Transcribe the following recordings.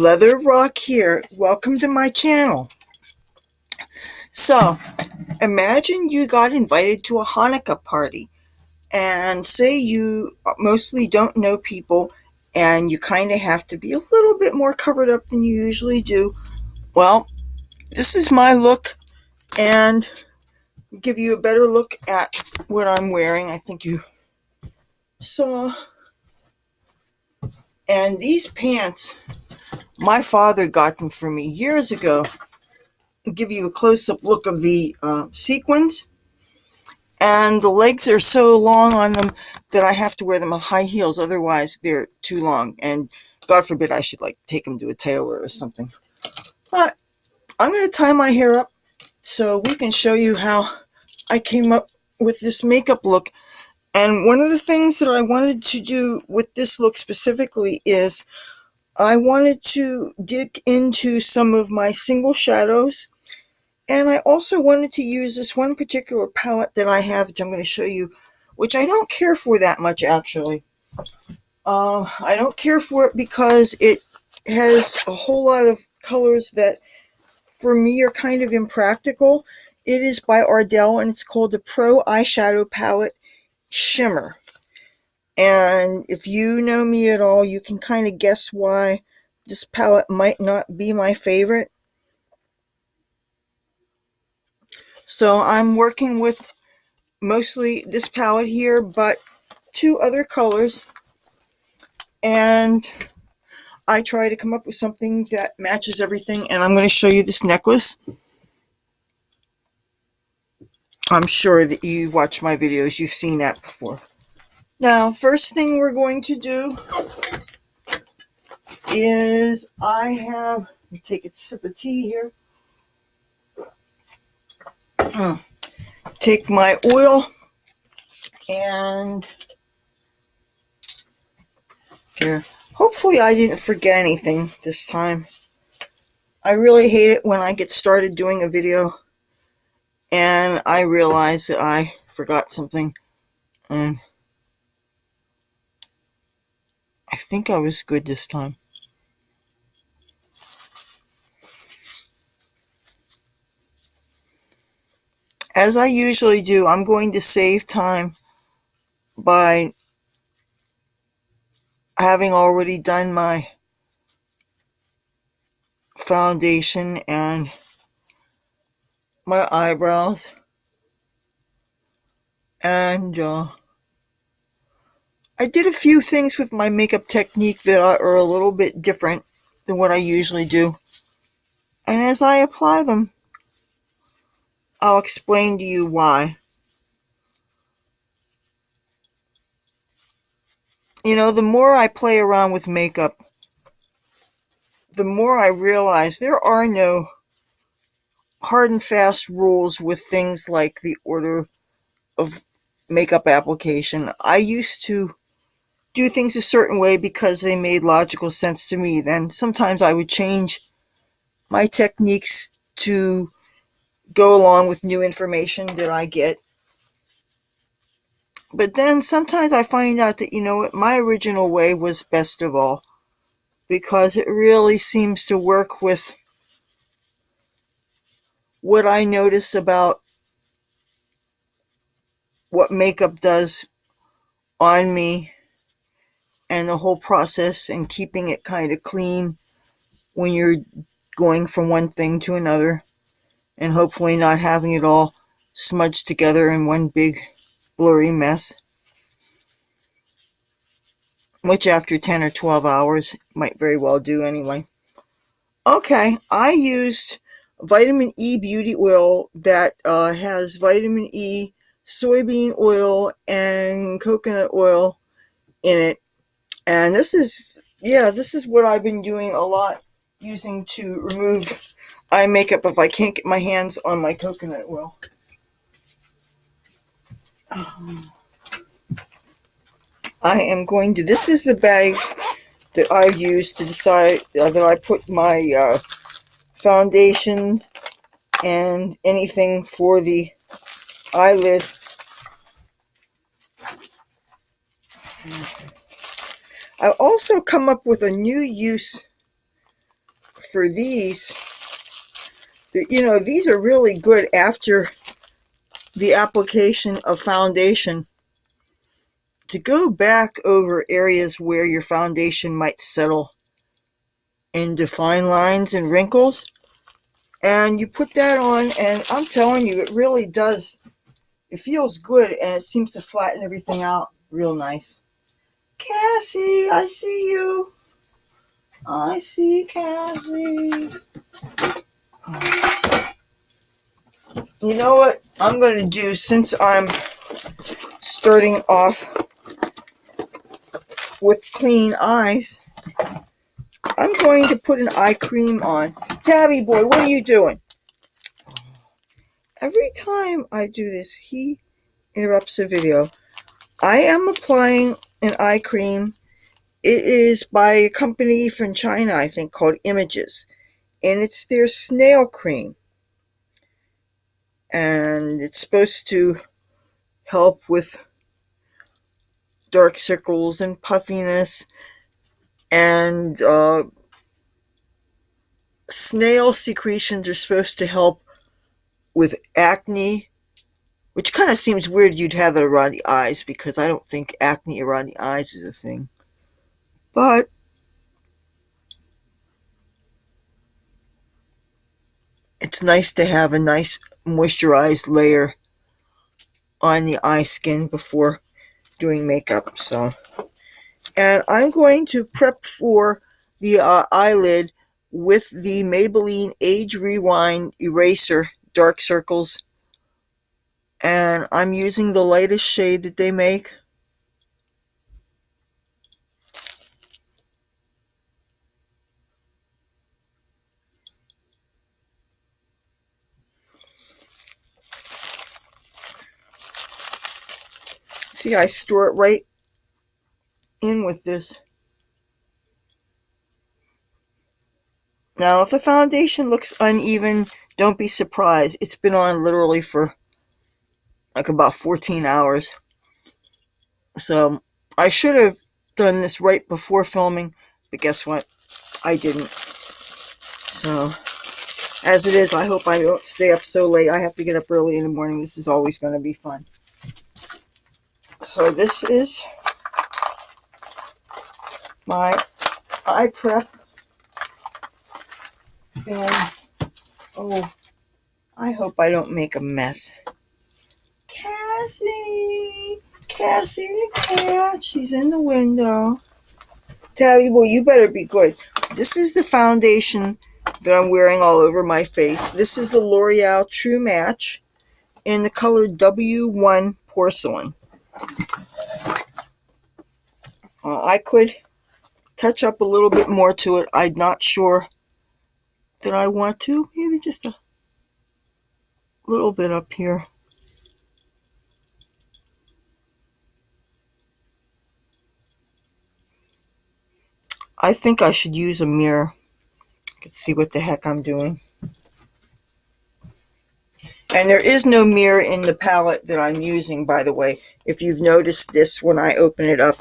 Leather Rokk here. Welcome to my channel. So, imagine you got invited to a Hanukkah party, and say you mostly don't know people, and you kind of have to be a little bit more covered up than you usually do. Well, this is my look, and give you a better look at what I'm wearing. I think you saw. And these pants, my father got them for me years ago. Give you a close-up look of the sequins, and the legs are so long on them that I have to wear them with high heels, otherwise they're too long, and God forbid I should take them to a tailor or something. But I'm going to tie my hair up so we can show you how I came up with this makeup look. And one of the things that I wanted to do with this look specifically is I wanted to dig into some of my single shadows. And I also wanted to use this one particular palette that I have, which I'm going to show you, which I don't care for that much, actually. I don't care for it because it has a whole lot of colors that, for me, are kind of impractical. It is by Ardell, and it's called the Pro Eyeshadow Palette Shimmer. And if you know me at all, you can kind of guess why this palette might not be my favorite. So I'm working with mostly this palette here, but two other colors, and I try to come up with something that matches everything. And I'm going to show you this necklace. I'm sure that you watch my videos, you've seen that before. Now, first thing we're going to do is let me take a sip of tea here. Take my oil, and here, hopefully I didn't forget anything this time. I really hate it when I get started doing a video and I realize that I forgot something, and I think I was good this time. As I usually do, I'm going to save time by having already done my foundation and my eyebrows, and I did a few things with my makeup technique that are a little bit different than what I usually do. And as I apply them, I'll explain to you why. You know, the more I play around with makeup, the more I realize there are no hard and fast rules with things like the order of makeup application. I used to do things a certain way because they made logical sense to me. Then sometimes I would change my techniques to go along with new information that I get. But then sometimes I find out that, you know what, my original way was best of all, because it really seems to work with what I notice about what makeup does on me, and the whole process, and keeping it kind of clean when you're going from one thing to another, and hopefully not having it all smudged together in one big blurry mess, which after 10 or 12 hours might very well do anyway. Okay, I used vitamin E beauty oil that has vitamin E, soybean oil, and coconut oil in it. And this is what I've been doing a lot, using to remove eye makeup if I can't get my hands on my coconut oil. This is the bag that I use to decide that I put my foundation and anything for the eyelid. I've also come up with a new use for these, these are really good after the application of foundation to go back over areas where your foundation might settle and define lines and wrinkles. And you put that on, and I'm telling you, it really does. It feels good, and it seems to flatten everything out real nice. Cassie, I see you. I see Cassie. You know what I'm going to do, since I'm starting off with clean eyes? I'm going to put an eye cream on. Tabby boy, what are you doing? Every time I do this, he interrupts the video. I am applying an eye cream. It is by a company from China, I think, called Images. And it's their snail cream. And it's supposed to help with dark circles and puffiness. And snail secretions are supposed to help with acne, which kind of seems weird you'd have that around the eyes, because I don't think acne around the eyes is a thing. But it's nice to have a nice moisturized layer on the eye skin before doing makeup. And I'm going to prep for the eyelid with the Maybelline Age Rewind Eraser Dark Circles. And I'm using the lightest shade that they make. See, I store it right in with this. Now, if the foundation looks uneven, don't be surprised. It's been on literally for like about 14 hours. So I should have done this right before filming, but guess what? I didn't. So as it is, I hope I don't stay up so late. I have to get up early in the morning. This is always going to be fun. So this is my eye prep. And, oh, I hope I don't make a mess. Cassie the cat. She's in the window. Tabby boy, you better be good. This is the foundation that I'm wearing all over my face. This is the L'Oreal True Match in the color W1 Porcelain. I could touch up a little bit more to it. I'm not sure that I want to. Maybe just a little bit up here. I think I should use a mirror. I can see what the heck I'm doing. And there is no mirror in the palette that I'm using, by the way. If you've noticed this when I open it up.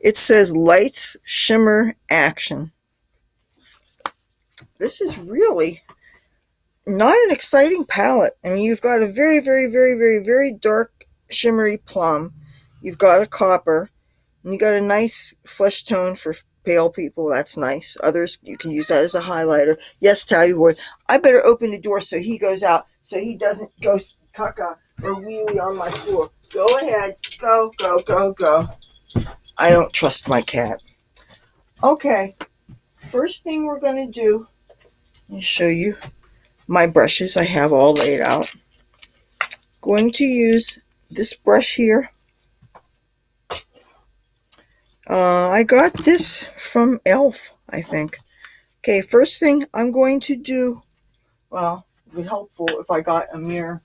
It says Lights, Shimmer, Action. This is really not an exciting palette. I mean, you've got a very, very, very, very, very dark shimmery plum. You've got a copper. And you got a nice flesh tone for pale people. That's nice. Others, you can use that as a highlighter. Yes, Tabby boy. I better open the door so he goes out, so he doesn't go caca or wee-wee on my floor. Go ahead. Go, go, go, go. I don't trust my cat. Okay. First thing we're going to do is show you my brushes I have all laid out. Going to use this brush here. I got this from Elf, I think. Okay, first thing I'm going to do, well, it would be helpful if I got a mirror.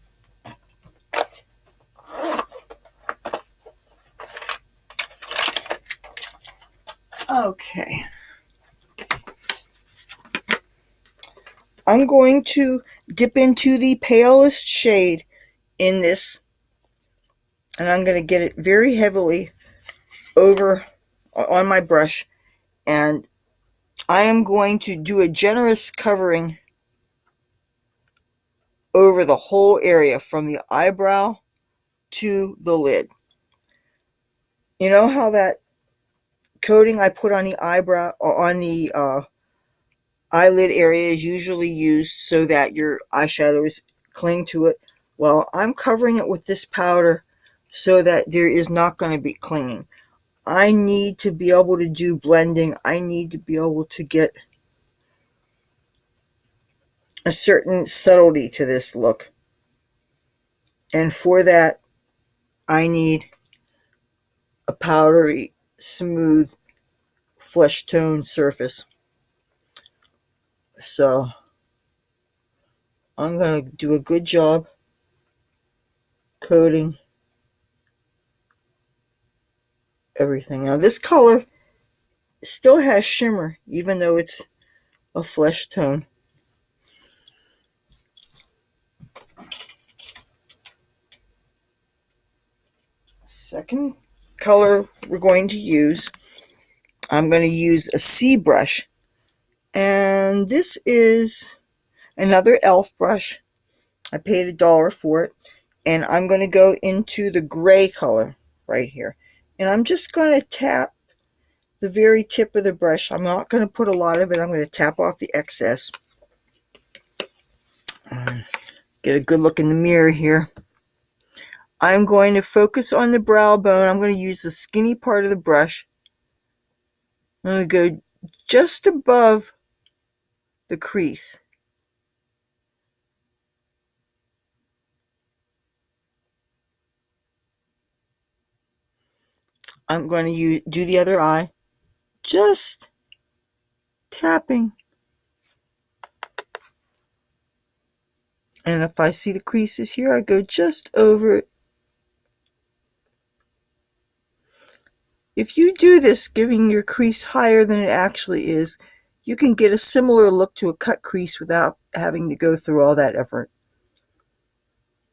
Okay. I'm going to dip into the palest shade in this, and I'm going to get it very heavily over on my brush, and I am going to do a generous covering over the whole area from the eyebrow to the lid. You know how that coating I put on the eyebrow or on the eyelid area is usually used so that your eyeshadows cling to it? Well, I'm covering it with this powder so that there is not going to be clinging. I need to be able to do blending. I need to be able to get a certain subtlety to this look. And for that, I need a powdery, smooth, flesh tone surface. So I'm going to do a good job coating everything. Now this color still has shimmer, even though it's a flesh tone. Second color we're going to use, I'm going to use a C brush. And this is another e.l.f. brush. I paid $1 for it. And I'm going to go into the gray color right here. And I'm just going to tap the very tip of the brush. I'm not going to put a lot of it. I'm going to tap off the excess. Get a good look in the mirror here. I'm going to focus on the brow bone. I'm going to use the skinny part of the brush. I'm going to go just above the crease. I'm going to do the other eye. Just tapping. And if I see the creases here, I go just over it. If you do this, giving your crease higher than it actually is, you can get a similar look to a cut crease without having to go through all that effort.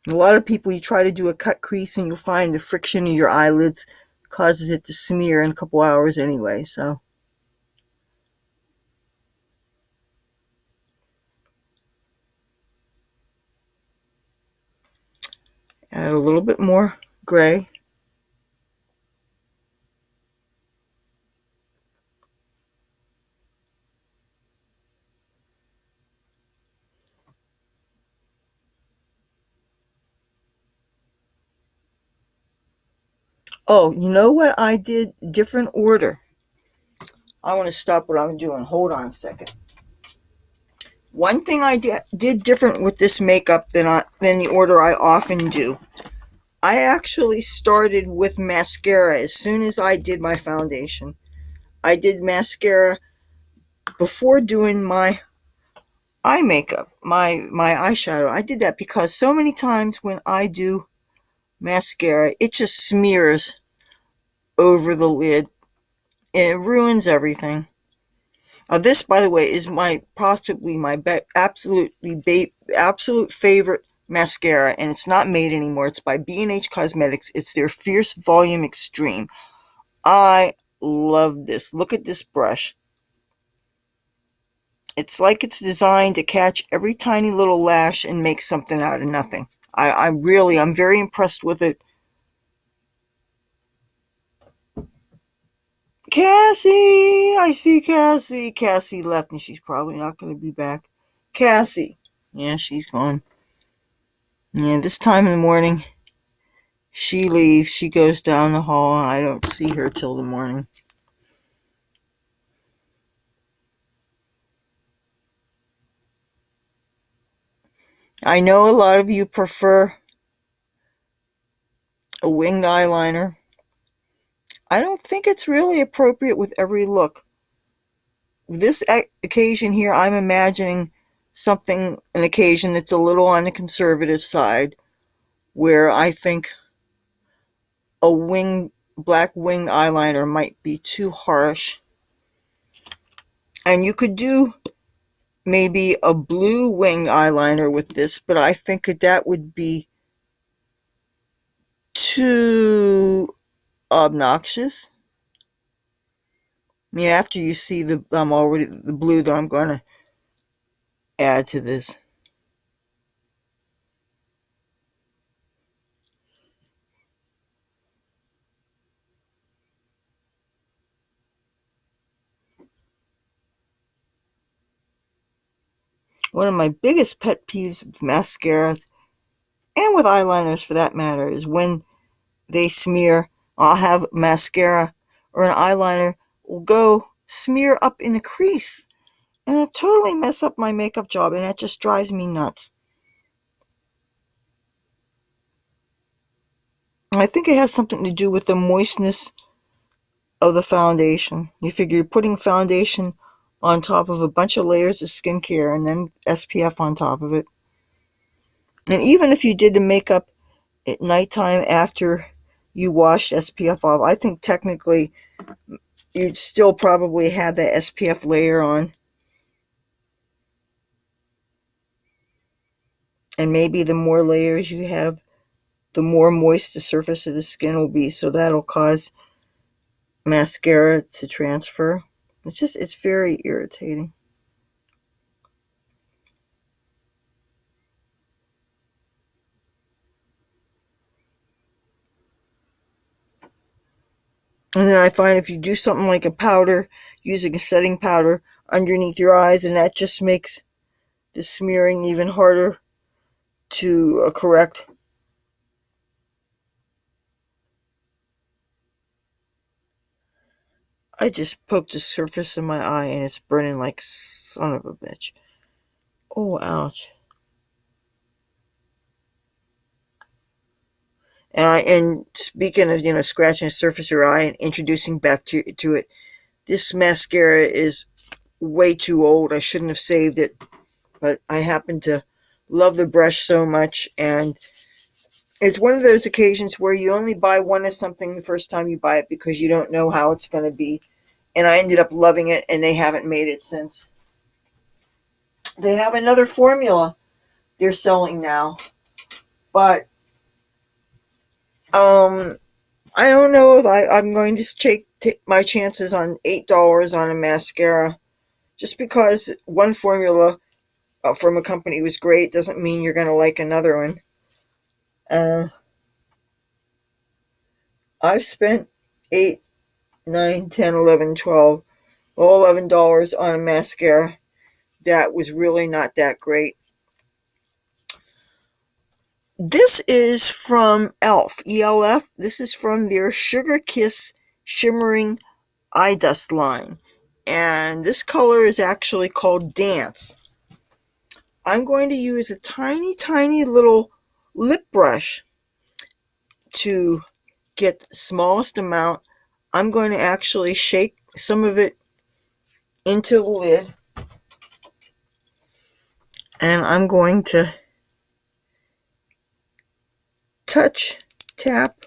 A lot of people, you try to do a cut crease and you'll find the friction in your eyelids causes it to smear in a couple hours anyway. So add a little bit more gray. Oh, you know what I did? Different order. I want to stop what I'm doing. Hold on a second. One thing I did different with this makeup than the order I often do. I actually started with mascara as soon as I did my foundation. I did mascara before doing my eye makeup, my eyeshadow. I did that because so many times when I do mascara, it just smears over the lid and it ruins everything. This, by the way, is possibly my absolute favorite mascara, and it's not made anymore. It's by B&H Cosmetics. It's their Fierce Volume Extreme. I love this. Look at this brush. It's like it's designed to catch every tiny little lash and make something out of nothing. I'm very impressed with it. Cassie! I see Cassie. Cassie left and she's probably not going to be back. Cassie. Yeah, she's gone. Yeah, this time in the morning, she leaves. She goes down the hall and I don't see her till the morning. I know a lot of you prefer a winged eyeliner. I don't think it's really appropriate with every look. This occasion here, I'm imagining an occasion that's a little on the conservative side, where I think a black wing eyeliner might be too harsh. And you could do maybe a blue wing eyeliner with this, but I think that would be too obnoxious. Yeah, after you see the already the blue that I'm going to add to this. One of my biggest pet peeves with mascaras, and with eyeliners for that matter, is when they smear. I'll have mascara or an eyeliner will go smear up in a crease, and it'll totally mess up my makeup job, and that just drives me nuts. I think it has something to do with the moistness of the foundation. You figure you're putting foundation on top of a bunch of layers of skincare and then SPF on top of it. And even if you did the makeup at nighttime after you washed SPF off, I think technically you'd still probably have that SPF layer on. And maybe the more layers you have, the more moist the surface of the skin will be. So that'll cause mascara to transfer. It's very irritating. And then I find if you do something like a powder, using a setting powder underneath your eyes, and that just makes the smearing even harder to correct. I just poked the surface of my eye and it's burning like son of a bitch. Oh, ouch. And speaking of, scratching the surface of your eye and introducing back to it, this mascara is way too old. I shouldn't have saved it, but I happen to love the brush so much, and it's one of those occasions where you only buy one of something the first time you buy it because you don't know how it's going to be. And I ended up loving it, and they haven't made it since. They have another formula they're selling now, but um, I don't know if I'm going to take my chances on $8 on a mascara. Just because one formula from a company was great doesn't mean you're going to like another one. Uh, I've spent 8, 9, 10, 11, 12, all $11 on a mascara that was really not that great. This is from ELF, ELF. This is from their Sugar Kiss Shimmering Eye Dust line. And this color is actually called Dance. I'm going to use a tiny, tiny little lip brush to get the smallest amount. I'm going to actually shake some of it into the lid, and I'm going to touch, tap.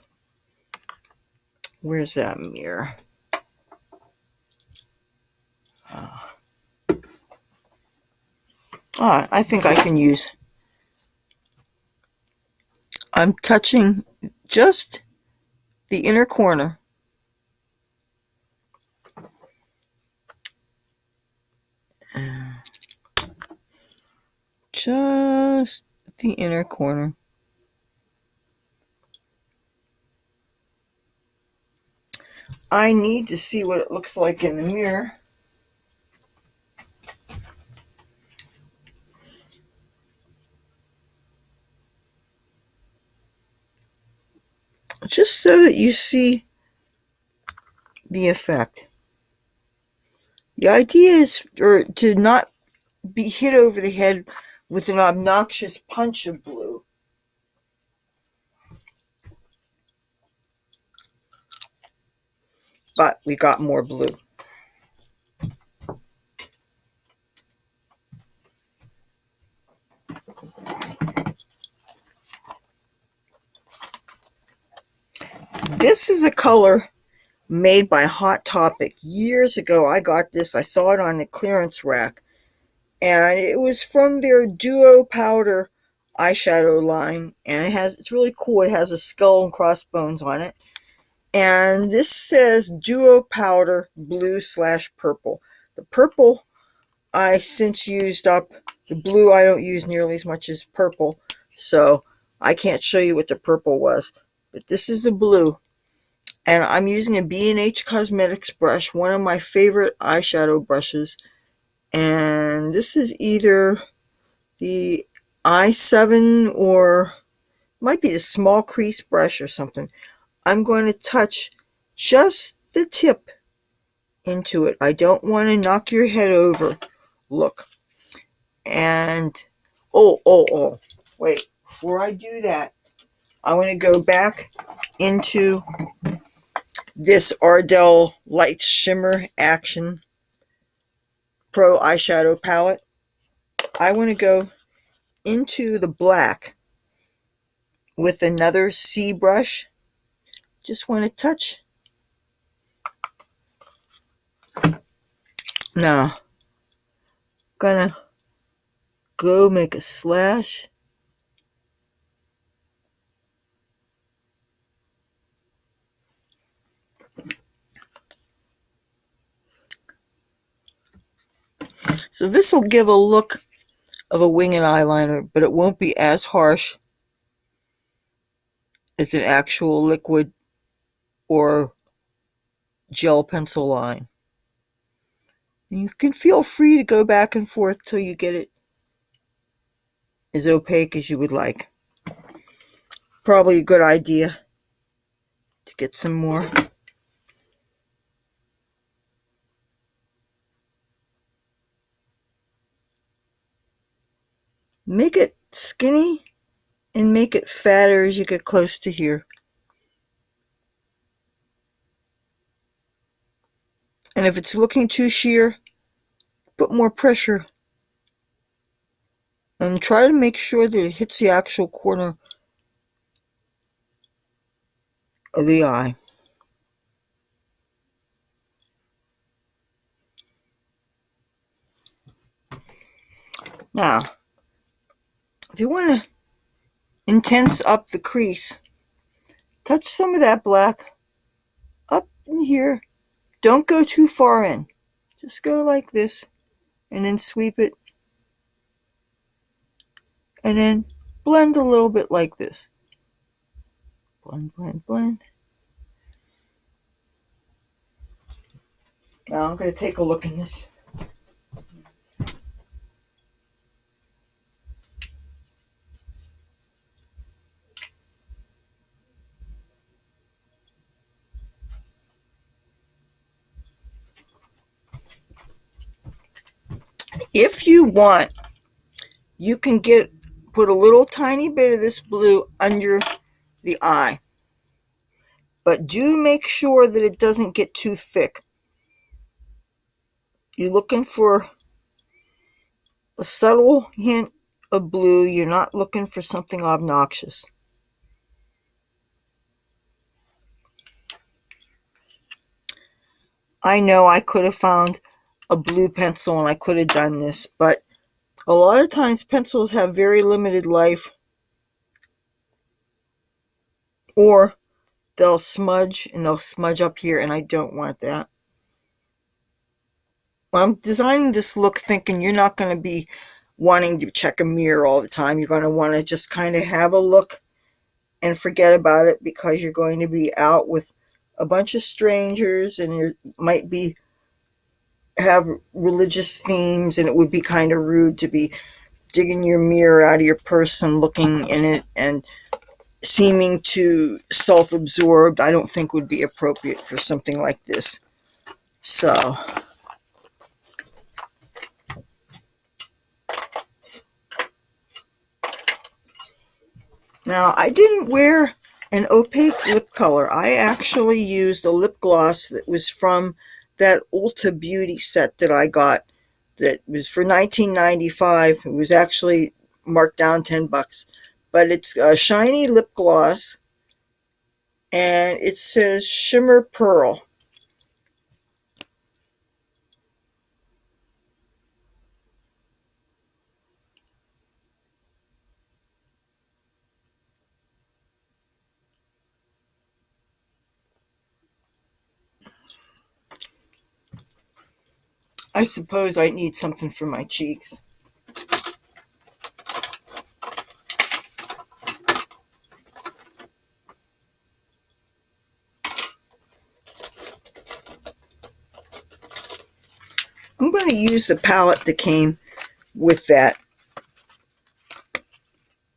Where's that mirror? I think I can use. I'm touching just the inner corner. Just the inner corner. I need to see what it looks like in the mirror. Just so that you see the effect. The idea is to not be hit over the head with an obnoxious punch of blue. But we got more blue. This is a color made by Hot Topic. Years ago, I got this. I saw it on the clearance rack. And it was from their Duo Powder eyeshadow line. And it's really cool. It has a skull and crossbones on it. And this says Duo Powder Blue/Purple. The purple I since used up. The blue I don't use nearly as much as purple, so I can't show you what the purple was. But this is the blue. And I'm using a B&H Cosmetics brush, one of my favorite eyeshadow brushes. And this is either the i7 or might be the small crease brush or something. I'm going to touch just the tip into it. I don't want to knock your head over. Look. And, oh. Wait, before I do that, I want to go back into this Ardell Light Shimmer Action Pro eyeshadow palette. I want to go into the black with another C brush. Just want to touch. Now, gonna go make a slash. So this will give a look of a winged eyeliner, but it won't be as harsh as an actual liquid or gel pencil line. And you can feel free to go back and forth till you get it as opaque as you would like. Probably a good idea to get some more. Make it skinny and make it fatter as you get close to here. And if it's looking too sheer, put more pressure. And try to make sure that it hits the actual corner of the eye. Now, if you want to intense up the crease, touch some of that black up in here. Don't go too far in. Just go like this and then sweep it. And then blend a little bit like this. Blend. Now I'm going to take a look in this. If you want, you can put a little tiny bit of this blue under the eye. But do make sure that it doesn't get too thick. You're looking for a subtle hint of blue. You're not looking for something obnoxious. I know I could have found a blue pencil and I could have done this, but a lot of times pencils have very limited life, or they'll smudge and they'll smudge up here, and I don't want that. Well, I'm designing this look thinking you're not going to be wanting to check a mirror all the time. You're going to want to just kind of have a look and forget about it, because you're going to be out with a bunch of strangers and you might have religious themes, and it would be kind of rude to be digging your mirror out of your purse and looking in it and seeming too self-absorbed. I don't think would be appropriate for something like this. So now I didn't wear an opaque lip color. I actually used a lip gloss that was from that Ulta Beauty set that I got, that was for $19.95. It was actually marked down $10, but it's a shiny lip gloss, and it says Shimmer Pearl. I suppose I need something for my cheeks. I'm going to use the palette that came with that.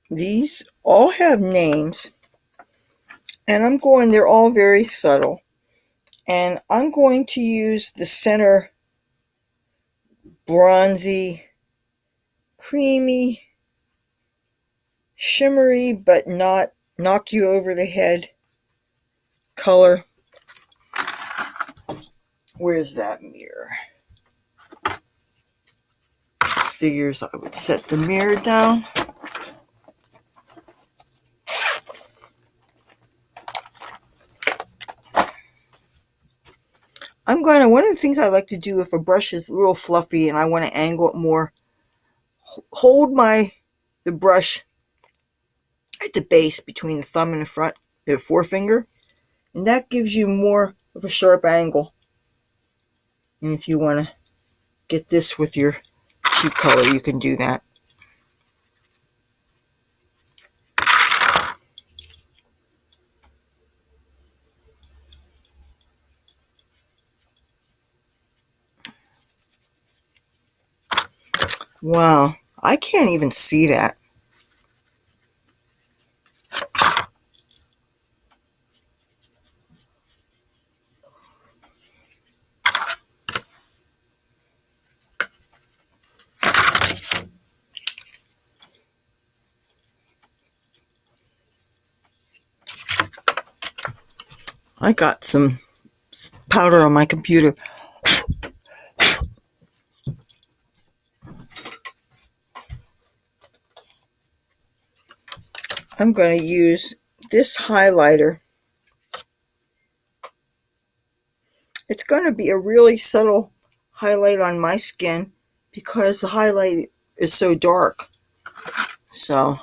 These all have names, and they're all very subtle. And I'm going to use the center bronzy, creamy, shimmery, but not knock you over the head color. Where's that mirror? Figures I would set the mirror down. One of the things I like to do if a brush is real fluffy and I want to angle it more, hold the brush at the base between the thumb and the forefinger, and that gives you more of a sharp angle. And if you want to get this with your cheek color, you can do that. Wow, I can't even see that. I got some powder on my computer. I'm going to use this highlighter. It's going to be a really subtle highlight on my skin because the highlight is so dark. So,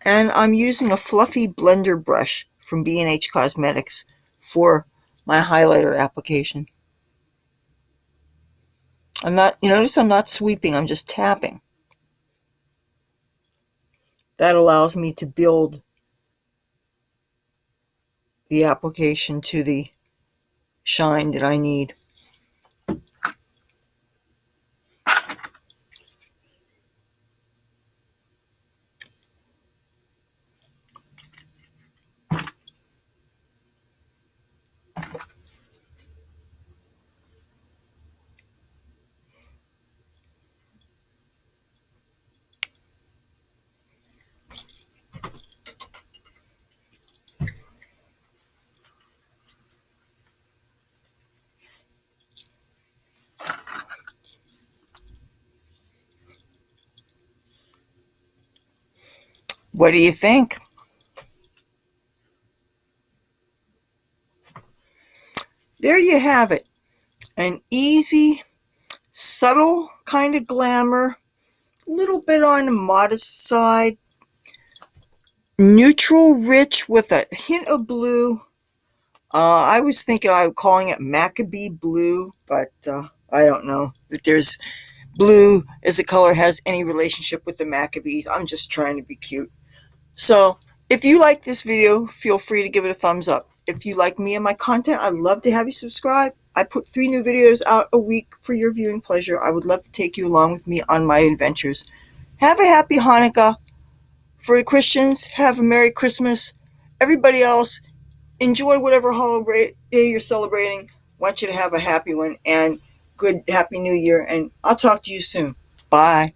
and I'm using a fluffy blender brush from B&H Cosmetics for my highlighter application. You notice I'm not sweeping, I'm just tapping. That allows me to build the application to the shine that I need. What do you think? There you have it. An easy, subtle kind of glamour, a little bit on the modest side, neutral rich with a hint of blue. I was thinking I was calling it Maccabee blue, but I don't know that there's blue as a color has any relationship with the Maccabees. I'm just trying to be cute. So if you like this video, feel free to give it a thumbs up. If you like me and my content, I'd love to have you subscribe. I put 3 new videos out a week for your viewing pleasure. I would love to take you along with me on my adventures. Have a happy Hanukkah. For the Christians, have a Merry Christmas. Everybody else, enjoy whatever holiday you're celebrating. I want you to have a happy one and good Happy New Year. And I'll talk to you soon. Bye.